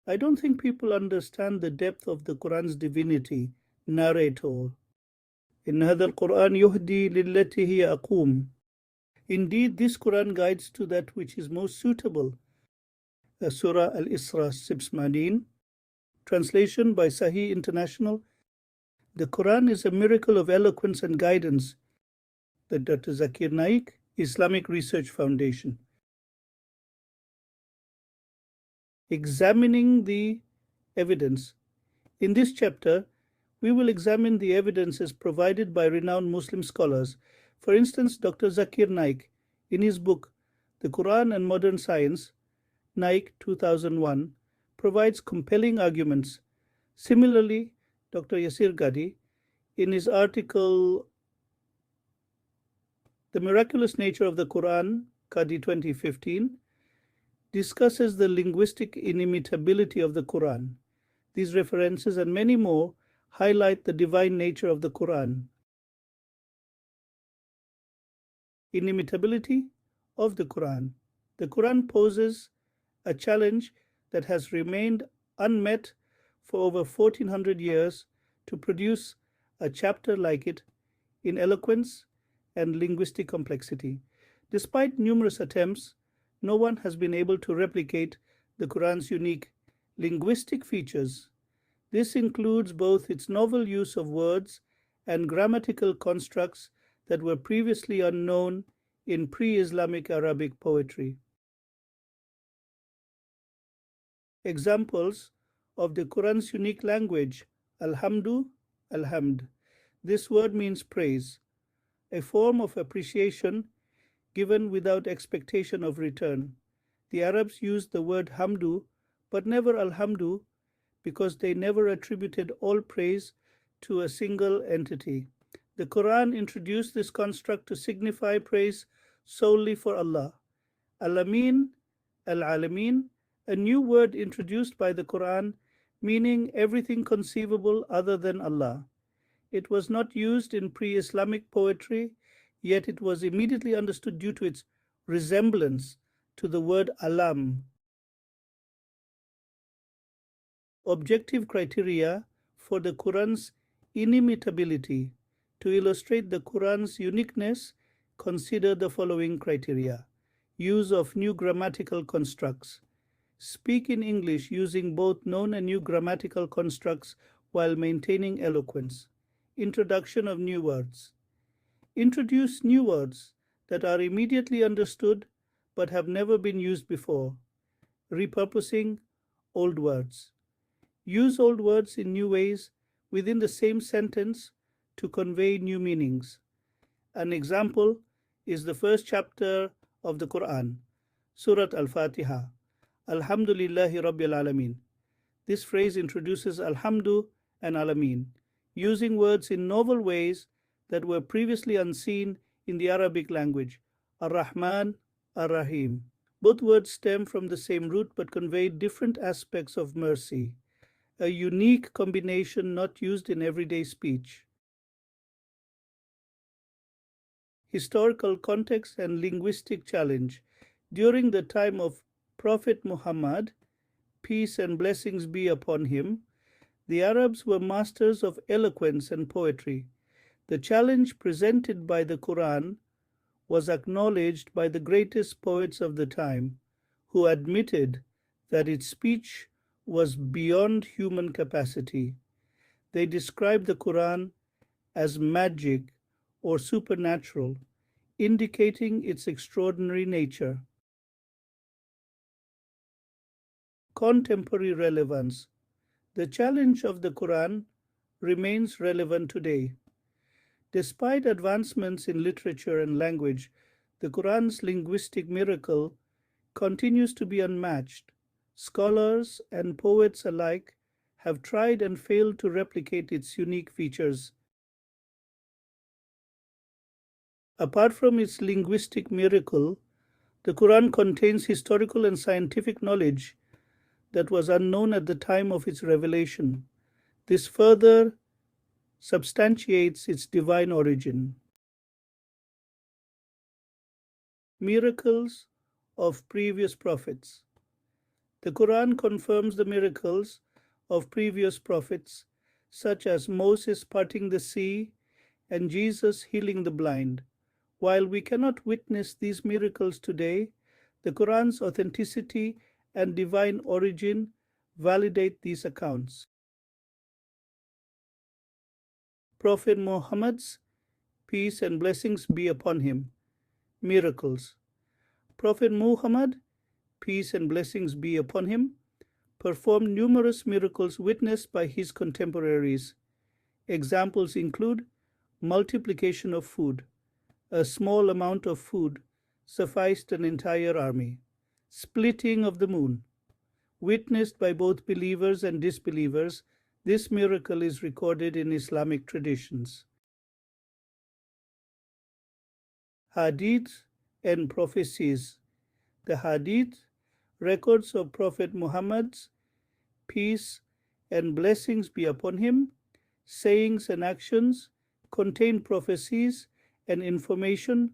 I don't think people understand the depth of the Quran's divinity, narrator. إن هذا القرآن يهدي للتي هي أقوم. Indeed, this Quran guides to that which is most suitable. Surah Al-Isra 6 translation by Saeed International. The Quran is a miracle of eloquence and guidance. The Dr. Zakir Naik, Islamic Research Foundation. Examining the evidence. In this chapter, we will examine the evidences provided by renowned Muslim scholars. For instance, Dr. Zakir Naik, in his book, The Quran and Modern Science, Naik 2001, provides compelling arguments. Similarly, Dr. Yasir Gadi, in his article, The Miraculous Nature of the Quran, Qadi 2015, discusses the linguistic inimitability of the Quran. These references and many more highlight the divine nature of the Quran. Inimitability of the Quran. The Quran poses a challenge that has remained unmet for over 1400 years to produce a chapter like it in eloquence and linguistic complexity. Despite numerous attempts, no one has been able to replicate the Quran's unique linguistic features. This includes both its novel use of words and grammatical constructs that were previously unknown in pre-Islamic Arabic poetry. Examples of the Quran's unique language: Alhamdu, Alhamd. This word means praise, a form of appreciation given without expectation of return. The Arabs used the word Hamdu, but never Alhamdu, because they never attributed all praise to a single entity. The Quran introduced this construct to signify praise solely for Allah. Al-Amin, Al-Alamin, a new word introduced by the Quran, meaning everything conceivable other than Allah. It was not used in pre-Islamic poetry, yet it was immediately understood due to its resemblance to the word alam. Objective criteria for the Quran's inimitability. To illustrate the Quran's uniqueness, consider the following criteria. Use of new grammatical constructs. Speak in English using both known and new grammatical constructs while maintaining eloquence. Introduction of new words. Introduce new words that are immediately understood but have never been used before. Repurposing old words. Use old words in new ways within the same sentence to convey new meanings. An example is the first chapter of the Quran, Surat Al-Fatiha, Alhamdulillahi Rabbil Alameen. This phrase introduces Alhamdu and Alameen, using words in novel ways that were previously unseen in the Arabic language, Ar-Rahman, Ar-Rahim. Both words stem from the same root but convey different aspects of mercy, a unique combination not used in everyday speech. Historical context and linguistic challenge. During the time of Prophet Muhammad, peace and blessings be upon him, the Arabs were masters of eloquence and poetry. The challenge presented by the Quran was acknowledged by the greatest poets of the time, who admitted that its speech was beyond human capacity. They described the Quran as magic or supernatural, indicating its extraordinary nature. Contemporary relevance. The challenge of the Quran remains relevant today. Despite advancements in literature and language, the Quran's linguistic miracle continues to be unmatched. Scholars and poets alike have tried and failed to replicate its unique features. Apart from its linguistic miracle, the Quran contains historical and scientific knowledge that was unknown at the time of its revelation. This further substantiates its divine origin. Miracles of previous prophets. The Quran confirms the miracles of previous prophets, such as Moses parting the sea and Jesus healing the blind. While we cannot witness these miracles today, the Quran's authenticity and divine origin validate these accounts. Prophet Muhammad's peace and blessings be upon him. Miracles. Prophet Muhammad, peace and blessings be upon him, performed numerous miracles witnessed by his contemporaries. Examples include multiplication of food. A small amount of food sufficed an entire army. Splitting of the moon. Witnessed by both believers and disbelievers, this miracle is recorded in Islamic traditions. Hadith and Prophecies. The Hadith, records of Prophet Muhammad's peace and blessings be upon him, sayings and actions, contain prophecies and information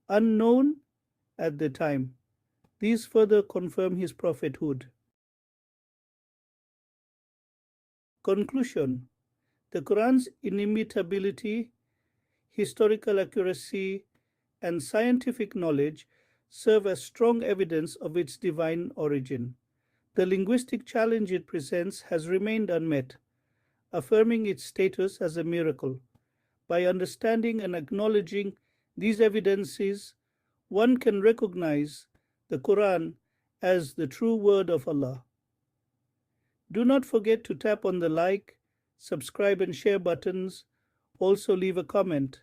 unknown at the time. These further confirm his prophethood. Conclusion. The Quran's inimitability, historical accuracy, and scientific knowledge serve as strong evidence of its divine origin. The linguistic challenge it presents has remained unmet, affirming its status as a miracle. By understanding and acknowledging these evidences, one can recognize the Quran as the true word of Allah. Do not forget to tap on the like, subscribe, and share buttons. Also, leave a comment.